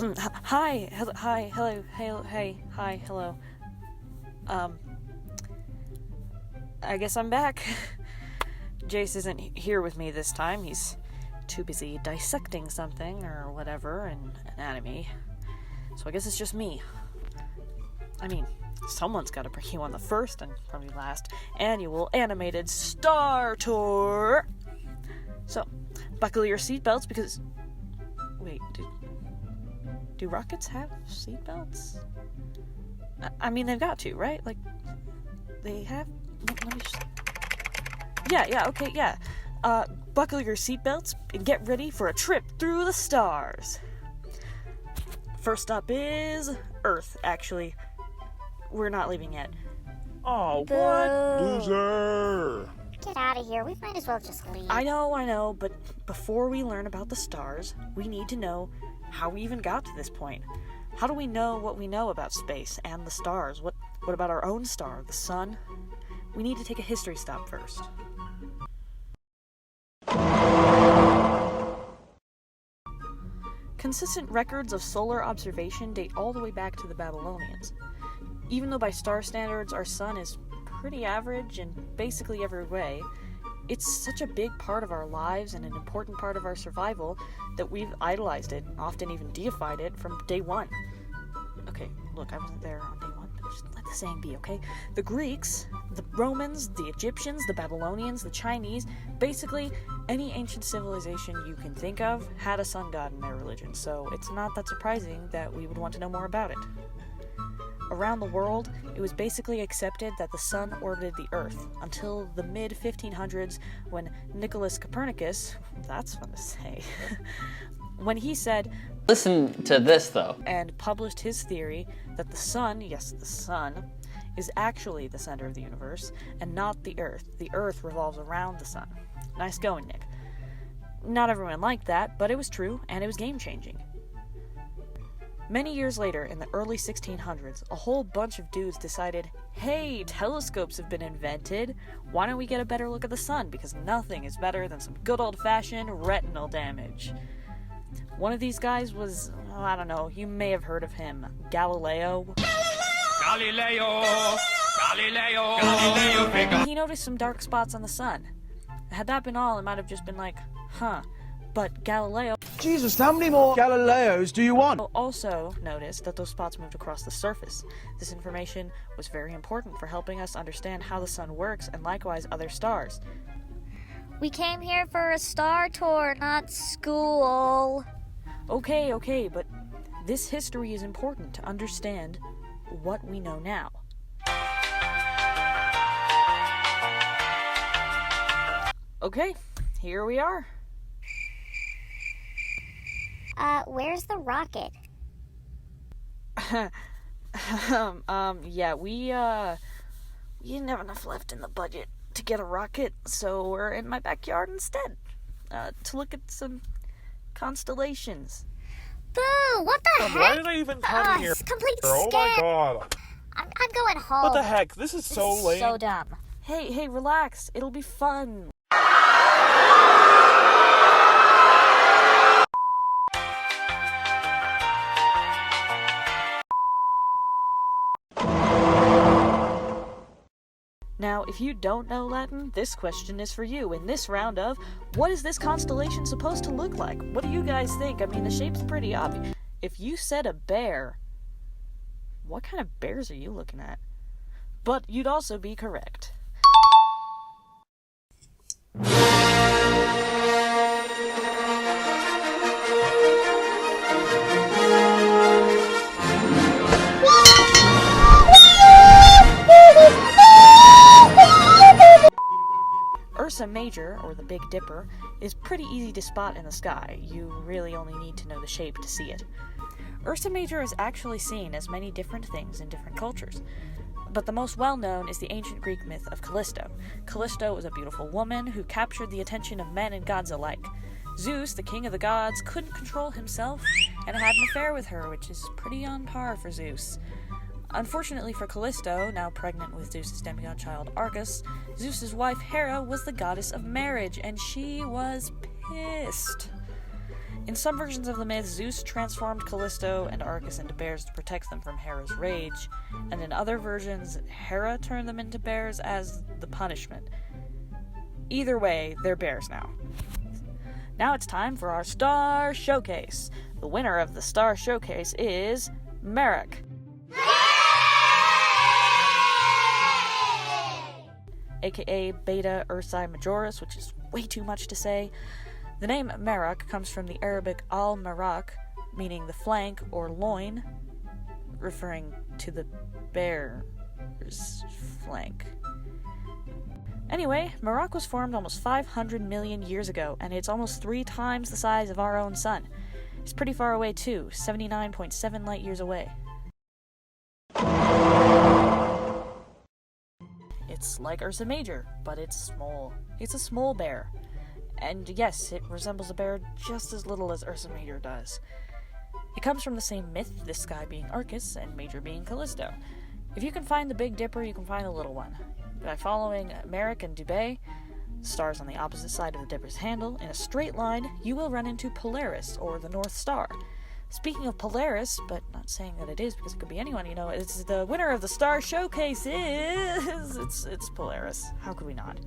Hi, hello, hey, hi, hello. I guess I'm back. Jace isn't here with me this time. He's too busy dissecting something or whatever in anatomy. So I guess it's just me. I mean, someone's got to bring you on the first and probably last annual animated Star Tour. So, buckle your seatbelts because... Wait, do rockets have seatbelts? I mean, they've got to, right? Like, they have... Let me just... Yeah, okay, yeah. Buckle your seatbelts and get ready for a trip through the stars. First up is Earth, actually. We're not leaving yet. Oh, what? Loser! Get out of here. We might as well just leave. I know, but before we learn about the stars, we need to know how we even got to this point. How do we know what we know about space and the stars? What about our own star, the sun? We need to take a history stop first. Consistent records of solar observation date all the way back to the Babylonians. Even though by star standards our sun is pretty average in basically every way, it's such a big part of our lives and an important part of our survival that we've idolized it, often even deified it from day one. Okay, look, I wasn't there on day one, but just let the saying be, okay? The Greeks, the Romans, the Egyptians, the Babylonians, the Chinese, basically any ancient civilization you can think of had a sun god in their religion, so it's not that surprising that we would want to know more about it. Around the world, it was basically accepted that the sun orbited the Earth until the mid-1500s when Nicholas Copernicus, that's fun to say, when he said, Listen to this, though. and published his theory that the sun, yes, the sun, is actually the center of the universe and not the Earth. The Earth revolves around the sun. Nice going, Nick. Not everyone liked that, but it was true, and it was game-changing. Many years later, in the early 1600s, a whole bunch of dudes decided, hey, telescopes have been invented. Why don't we get a better look at the sun? Because nothing is better than some good old-fashioned retinal damage. One of these guys was, I don't know, you may have heard of him, Galileo. Galileo! He noticed some dark spots on the sun. Had that been all, it might have just been like, huh. But Galileo Jesus, how many more Galileos do you want? also noticed that those spots moved across the surface. This information was very important for helping us understand how the sun works and likewise other stars. We came here for a star tour, not school. Okay, but this history is important to understand what we know now. Okay, here we are. Where's the rocket? Yeah, we didn't have enough left in the budget to get a rocket, so we're in my backyard instead, to look at some constellations. Boo! What the heck? Why did I even come here? It's complete Oh scam. my god. I'm going home. What the heck? This is so lame. So dumb. Hey, relax. It'll be fun. Now, if you don't know Latin, this question is for you in this round of, what is this constellation supposed to look like? What do you guys think? I mean, the shape's pretty obvious. If you said a bear, what kind of bears are you looking at? But you'd also be correct. Ursa Major, or the Big Dipper, is pretty easy to spot in the sky. You really only need to know the shape to see it. Ursa Major is actually seen as many different things in different cultures, but the most well-known is the ancient Greek myth of Callisto. Callisto was a beautiful woman who captured the attention of men and gods alike. Zeus, the king of the gods, couldn't control himself and had an affair with her, which is pretty on par for Zeus. Unfortunately for Callisto, now pregnant with Zeus' demigod child Argus, Zeus' wife Hera was the goddess of marriage, and she was pissed. In some versions of the myth, Zeus transformed Callisto and Arcus into bears to protect them from Hera's rage, and in other versions, Hera turned them into bears as the punishment. Either way, they're bears now. Now it's time for our Star Showcase. The winner of the Star Showcase is Merrick, aka Beta Ursae Majoris, which is way too much to say. The name Merak comes from the Arabic al-Marak, meaning the flank or loin, referring to the bear's flank. Anyway, Merak was formed almost 500 million years ago, and it's almost 3 times the size of our own sun. It's pretty far away too, 79.7 light years away. It's like Ursa Major, but it's small. It's a small bear. And yes, it resembles a bear just as little as Ursa Major does. It comes from the same myth, this guy being Arcus and Major being Callisto. If you can find the Big Dipper, you can find the little one. By following Merrick and Dubhe, stars on the opposite side of the Dipper's handle, in a straight line, you will run into Polaris, or the North Star. Speaking of Polaris, but not saying that it is because it could be anyone, you know, it's the winner of the Star Showcase is... It's Polaris. How could we not?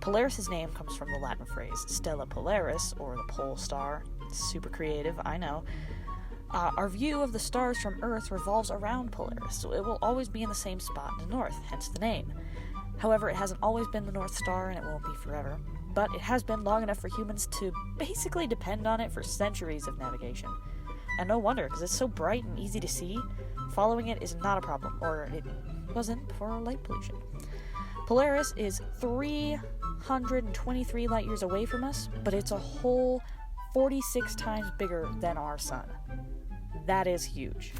Polaris' name comes from the Latin phrase Stella Polaris, or the pole star. Super creative, I know. Our view of the stars from Earth revolves around Polaris, so it will always be in the same spot in the north, hence the name. However, it hasn't always been the North Star, and it won't be forever. But it has been long enough for humans to basically depend on it for centuries of navigation. And no wonder, because it's so bright and easy to see. Following it is not a problem, or it wasn't before light pollution. Polaris is 323 light years away from us, but it's a whole 46 times bigger than our sun. That is huge.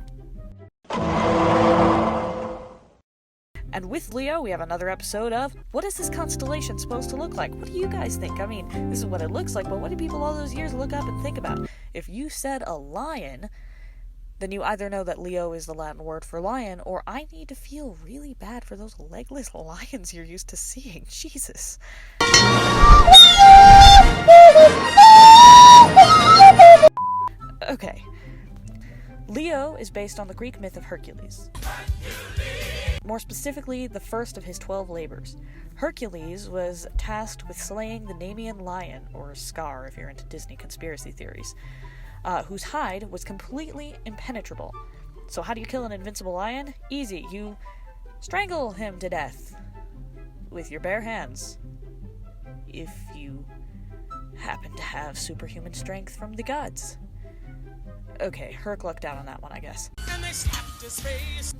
And with Leo, we have another episode of What is this constellation supposed to look like? What do you guys think? I mean, this is what it looks like, but what do people all those years look up and think about? If you said a lion, then you either know that Leo is the Latin word for lion, or I need to feel really bad for those legless lions you're used to seeing. Jesus. Okay. Leo is based on the Greek myth of Hercules. More specifically, the first of his 12 labors. Hercules was tasked with slaying the Nemean lion, or Scar if you're into Disney conspiracy theories, whose hide was completely impenetrable. So how do you kill an invincible lion? Easy, you strangle him to death with your bare hands. If you happen to have superhuman strength from the gods. Okay, Herc lucked out on that one, I guess.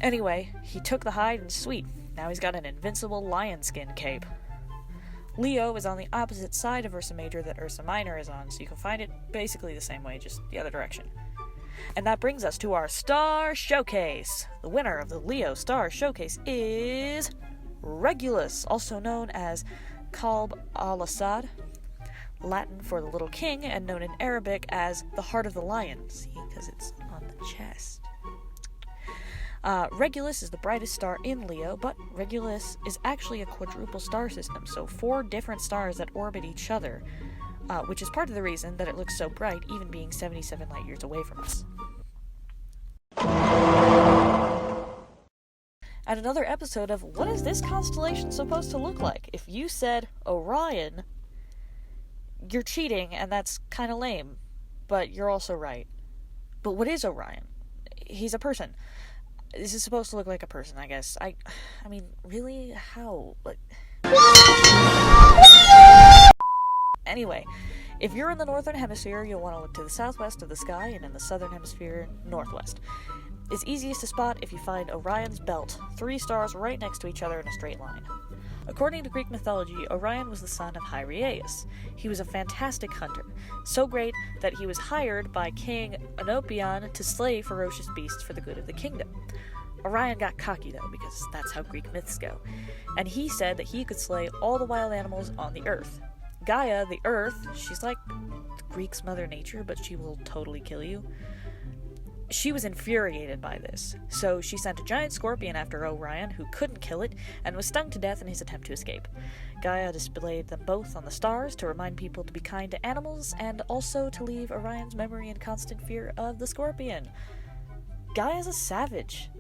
Anyway, he took the hide and sweet. Now he's got an invincible lion skin cape. Leo is on the opposite side of Ursa Major that Ursa Minor is on, so you can find it basically the same way, just the other direction. And that brings us to our Star Showcase. The winner of the Leo Star Showcase is Regulus, also known as Kalb al-Assad, Latin for the little king, and known in Arabic as the heart of the lion. See, because it's on the chest. Regulus is the brightest star in Leo, but Regulus is actually a quadruple star system, so 4 different stars that orbit each other, which is part of the reason that it looks so bright, even being 77 light years away from us. And another episode of What is this constellation supposed to look like? If you said Orion, you're cheating, and that's kind of lame, but you're also right. But what is Orion? He's a person. This is supposed to look like a person, I guess. I mean, really? How? Like... Anyway, if you're in the northern hemisphere, you'll want to look to the southwest of the sky, and in the southern hemisphere, northwest. It's easiest to spot if you find Orion's belt, 3 stars right next to each other in a straight line. According to Greek mythology, Orion was the son of Hyreaeus. He was a fantastic hunter, so great that he was hired by King Oenopion to slay ferocious beasts for the good of the kingdom. Orion got cocky, though, because that's how Greek myths go, and he said that he could slay all the wild animals on the earth. Gaia, the earth, she's like the Greeks' Mother Nature, but she will totally kill you. She was infuriated by this, so she sent a giant scorpion after Orion, who couldn't kill it, and was stung to death in his attempt to escape. Gaia displayed them both on the stars to remind people to be kind to animals, and also to leave Orion's memory in constant fear of the scorpion. Gaia's a savage.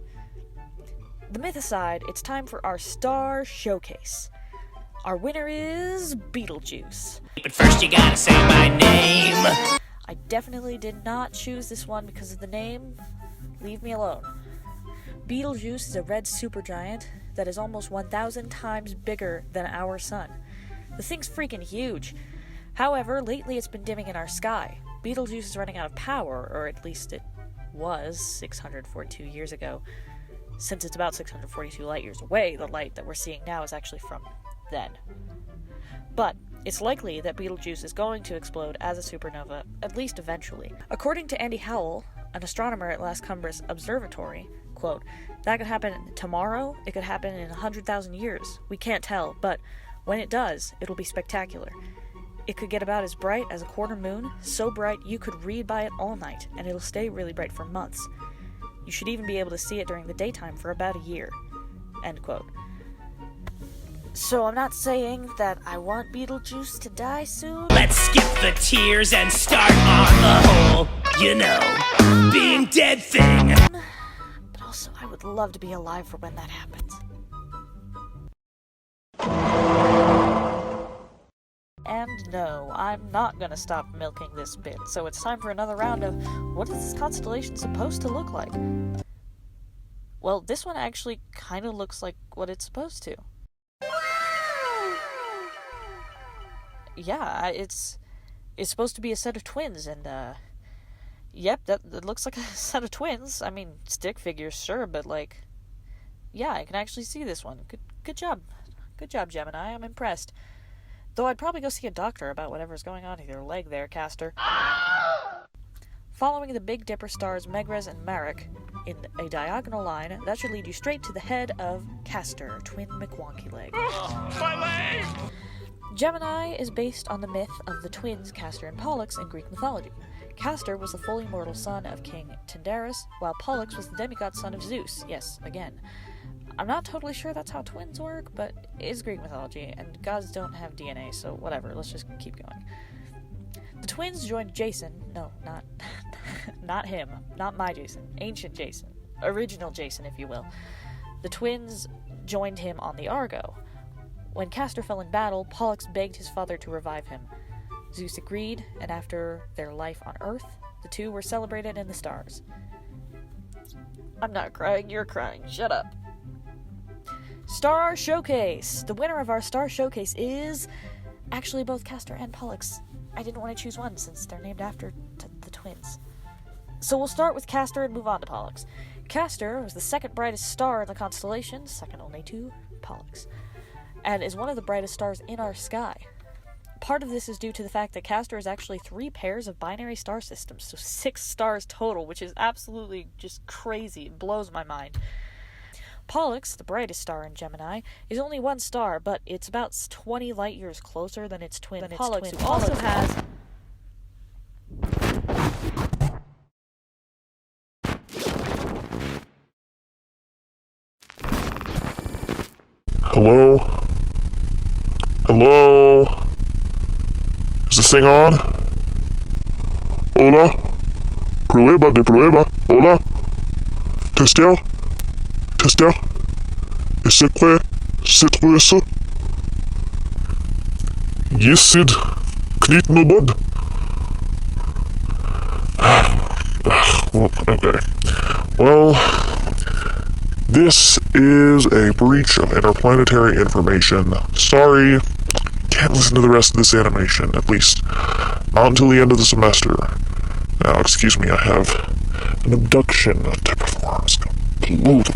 The myth aside, it's time for our star showcase. Our winner is Betelgeuse. But first you gotta say my name. I definitely did not choose this one because of the name. Leave me alone. Betelgeuse is a red supergiant that is almost 1,000 times bigger than our sun. The thing's freaking huge. However, lately it's been dimming in our sky. Betelgeuse is running out of power, or at least it was 642 years ago. Since it's about 642 light years away, the light that we're seeing now is actually from then. But it's likely that Betelgeuse is going to explode as a supernova, at least eventually. According to Andy Howell, an astronomer at Las Cumbres Observatory, quote, "That could happen tomorrow, it could happen in 100,000 years. We can't tell, but when it does, it'll be spectacular. It could get about as bright as a quarter moon, so bright you could read by it all night, and it'll stay really bright for months. You should even be able to see it during the daytime for about a year." End quote. So I'm not saying that I want Betelgeuse to die soon. Let's skip the tears and start on the whole, being dead thing. But also, I would love to be alive for when that happens. And no, I'm not gonna stop milking this bit, so it's time for another round of what is this constellation supposed to look like? Well, this one actually kind of looks like what it's supposed to. Yeah, it's supposed to be a set of twins, and yep, that looks like a set of twins. I mean, stick figures, sure, but like, yeah, I can actually see this one. Good job, Gemini. I'm impressed. Though I'd probably go see a doctor about whatever's going on with your leg there, Castor. Following the Big Dipper stars Megrez and Marek in a diagonal line, that should lead you straight to the head of Castor, twin McWonky leg. My leg! Gemini is based on the myth of the twins Castor and Pollux in Greek mythology. Castor was the fully mortal son of King Tyndareus, while Pollux was the demigod son of Zeus. Yes, again. I'm not totally sure that's how twins work, but it's Greek mythology, and gods don't have DNA, so whatever, let's just keep going. The twins joined Jason, no, not him, not my Jason, ancient Jason, original Jason, if you will. The twins joined him on the Argo. When Castor fell in battle, Pollux begged his father to revive him. Zeus agreed, and after their life on Earth, the two were celebrated in the stars. I'm not crying, you're crying, shut up. Star Showcase! The winner of our Star Showcase is actually both Castor and Pollux. I didn't want to choose one since they're named after the twins. So we'll start with Castor and move on to Pollux. Castor was the second brightest star in the constellation, second only to Pollux, and is one of the brightest stars in our sky. Part of this is due to the fact that Castor is actually 3 pairs of binary star systems, so 6 stars total, which is absolutely just crazy. It blows my mind. Pollux, the brightest star in Gemini, is only 1 star, but it's about 20 light years closer than its twin Pollux, who also has... Hello? Hello? Is this thing on? Hola? Prueba de prueba? Hola? Testeo? Testeo? C'est quoi? C'est quoi ça? Yisid? Kniet no bud? Okay. Well, this is a breach of interplanetary information. Sorry, can't listen to the rest of this animation, at least not until the end of the semester. Now, excuse me, I have an abduction to perform. It's gonna blow the